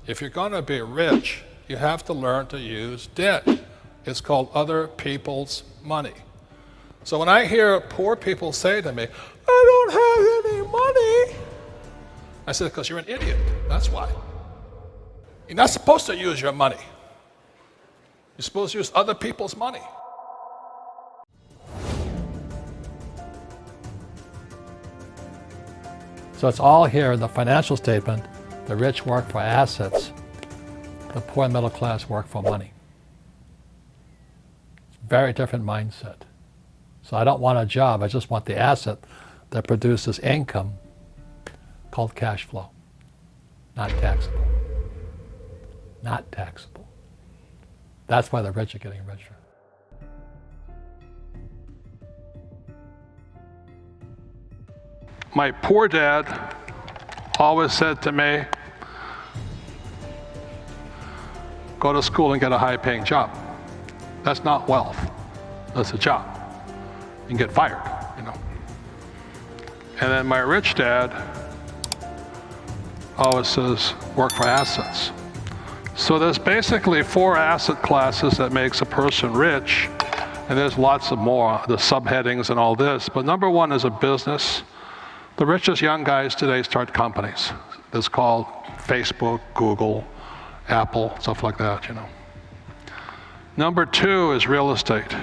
If you're going to be rich, you have to learn to use debt. It's called other people's money. So when I hear poor people say to me, I don't have any money, I said, because you're an idiot. That's why. You're not supposed to use your money. You're supposed to use other people's money. So it's all here in the financial statement. The rich work for assets. The poor and middle class work for money. Very different mindset. So I don't want a job. I just want the asset that produces income called cash flow. Not taxable. Not taxable. That's why the rich are getting richer. My poor dad always said to me, go to school and get a high-paying job. That's not wealth. That's a job. You can get fired, you know. And then my rich dad always says, work for assets. So there's basically 4 asset classes that makes a person rich, and there's lots of more, the subheadings and all this. But number 1 is a business. The richest young guys today start companies. It's called Facebook, Google, Apple, stuff like that, you know. Number 2 is real estate.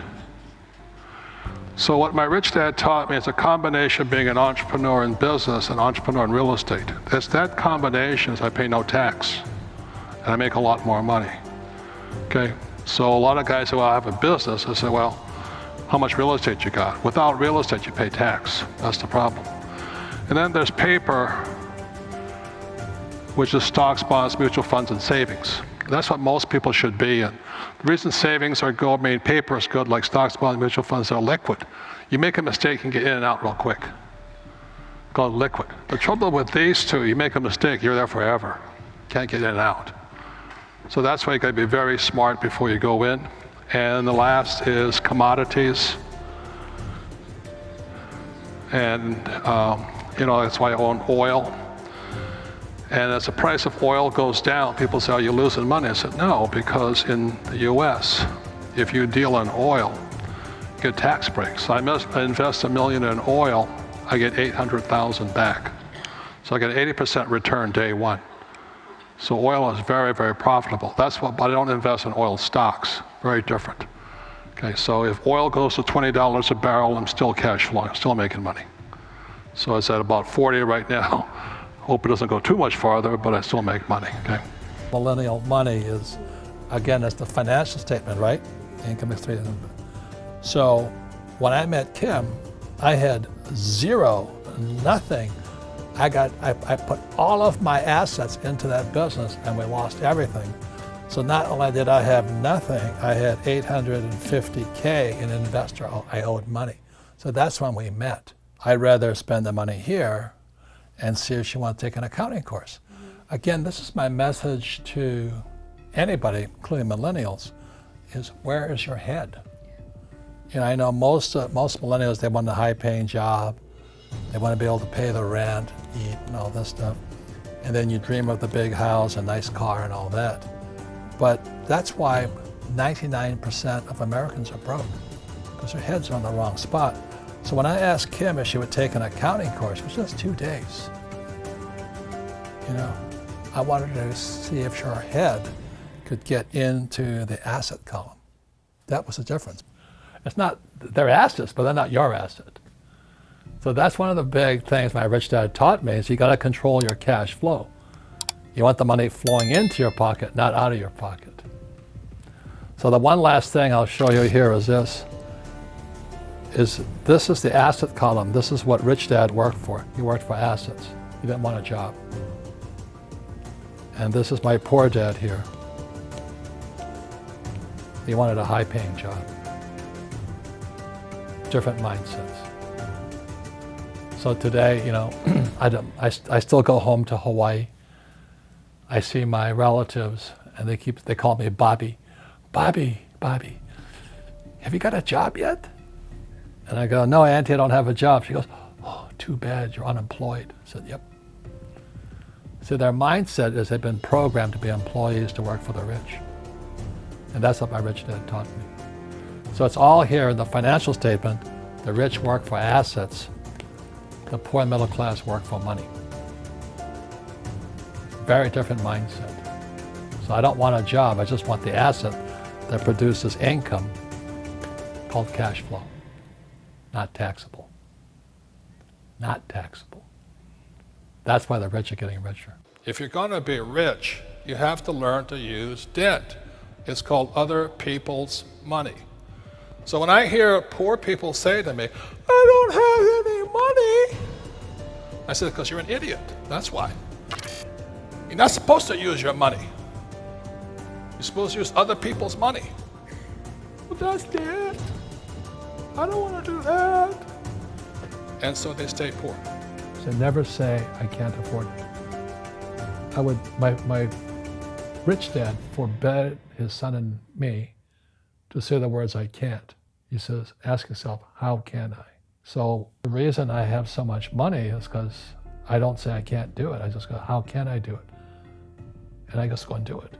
So what my rich dad taught me is a combination of being an entrepreneur in business and entrepreneur in real estate. It's that combination is I pay no tax, and I make a lot more money. Okay, so a lot of guys say, well, I have a business. I say, well, how much real estate you got? Without real estate, you pay tax. That's the problem. And then there's paper, which is stocks, bonds, mutual funds, and savings. That's what most people should be in. The reason savings are good, I mean, paper is good, like stocks, bonds, mutual funds are liquid. You make a mistake, you can get in and out real quick. Called liquid. The trouble with these two, you make a mistake, you're there forever. Can't get in and out. So that's why you gotta be very smart before you go in. And the last is commodities. And you know, that's why I own oil. And as the price of oil goes down, people say, are you losing money? I said, no, because in the US, if you deal in oil, you get tax breaks. So I invest $1 million in oil, I get 800,000 back. So I get 80% return day 1. So oil is very, very profitable. That's what, but I don't invest in oil stocks. Very different. Okay, so if oil goes to $20 a barrel, I'm still cash flowing, I'm still making money. So it's at about 40 right now. Hope it doesn't go too much farther, but I still make money, okay? Millennial money is, again, it's the financial statement, right? Income statement. So when I met Kim, I had zero, nothing. I put all of my assets into that business and we lost everything. So not only did I have nothing, I had $850K in investor I owed money. So that's when we met. I'd rather spend the money here and see if she wants to take an accounting course. Again, this is my message to anybody, including millennials, is where is your head? You know, I know most millennials, they want a high-paying job. They want to be able to pay the rent, eat, and all this stuff. And then you dream of the big house, a nice car, and all that. But that's why 99% of Americans are broke, because their heads are in the wrong spot. So when I asked Kim if she would take an accounting course, it was just 2 days. You know, I wanted to see if her head could get into the asset column. That was the difference. It's not, they're assets, but they're not your asset. So that's one of the big things my rich dad taught me is you gotta control your cash flow. You want the money flowing into your pocket, not out of your pocket. So the one last thing I'll show you here is this is the asset column. This is what Rich Dad worked for. He worked for assets. He didn't want a job. And this is my poor dad here. He wanted a high-paying job. Different mindsets. So today, you know, I still go home to Hawaii. I see my relatives, and they call me Bobby. Bobby, have you got a job yet? And I go, no, Auntie, I don't have a job. She goes, oh, too bad, you're unemployed. I said, yep. See, their mindset is they've been programmed to be employees to work for the rich. And that's what my rich dad taught me. So it's all here in the financial statement. The rich work for assets. The poor and middle class work for money. Very different mindset. So I don't want a job, I just want the asset that produces income called cash flow. Not taxable. Not taxable. That's why the rich are getting richer. If you're going to be rich, you have to learn to use debt. It's called other people's money. So when I hear poor people say to me, I don't have any money, I said, because you're an idiot. That's why. You're not supposed to use your money. You're supposed to use other people's money. But that's debt. I don't want to do that. And so they stay poor. So never say, I can't afford it. My rich dad forbade his son and me to say the words, I can't. He says, ask yourself, how can I? So the reason I have so much money is because I don't say I can't do it. I just go, how can I do it? And I just go and do it.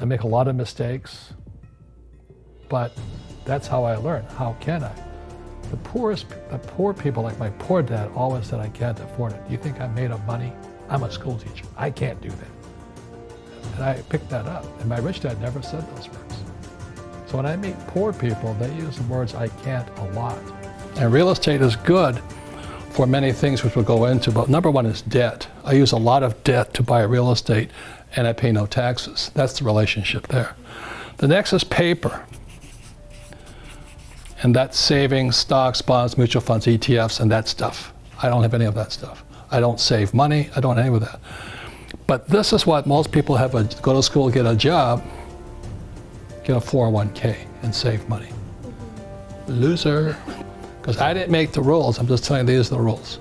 I make a lot of mistakes, but that's how I learn. How can I? The poor people, like my poor dad, always said I can't afford it. Do you think I'm made of money? I'm a school teacher. I can't do that. And I picked that up. And my rich dad never said those words. So when I meet poor people, they use the words I can't a lot. And real estate is good for many things which we'll go into, but number one is debt. I use a lot of debt to buy real estate and I pay no taxes. That's the relationship there. The next is paper. And that's savings, stocks, bonds, mutual funds, ETFs, and that stuff. I don't have any of that stuff. I don't save money. I don't have any of that. But this is what most people have, go to school, get a job, get a 401k, and save money. Loser. Because I didn't make the rules. I'm just telling you, these are the rules.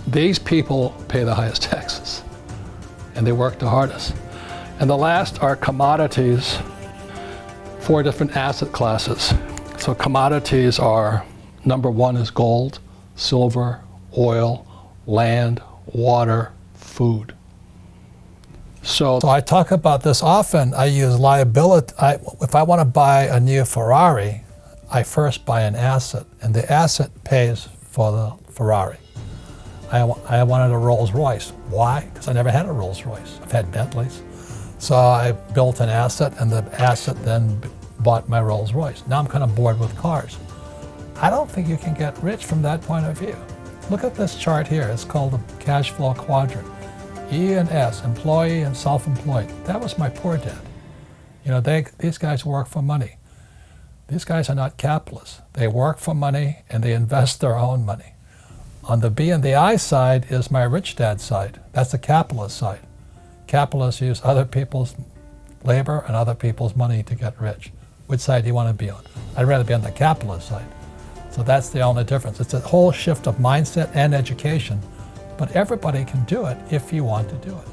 These people pay the highest taxes, and they work the hardest. And the last are commodities, 4 different asset classes. So commodities are, number one is gold, silver, oil, land, water, food. So I talk about this often. I use liability. If I want to buy a new Ferrari, I first buy an asset, and the asset pays for the Ferrari. I wanted a Rolls Royce. Why? Because I never had a Rolls Royce. I've had Bentleys. So I built an asset, and the asset then bought my Rolls Royce. Now I'm kind of bored with cars. I don't think you can get rich from that point of view. Look at this chart here. It's called the cash flow quadrant. E and S, employee and self-employed. That was my poor dad. You know, these guys work for money. These guys are not capitalists. They work for money and they invest their own money. On the B and the I side is my rich dad side. That's the capitalist side. Capitalists use other people's labor and other people's money to get rich. Which side do you want to be on? I'd rather be on the capitalist side. So that's the only difference. It's a whole shift of mindset and education, but everybody can do it if you want to do it.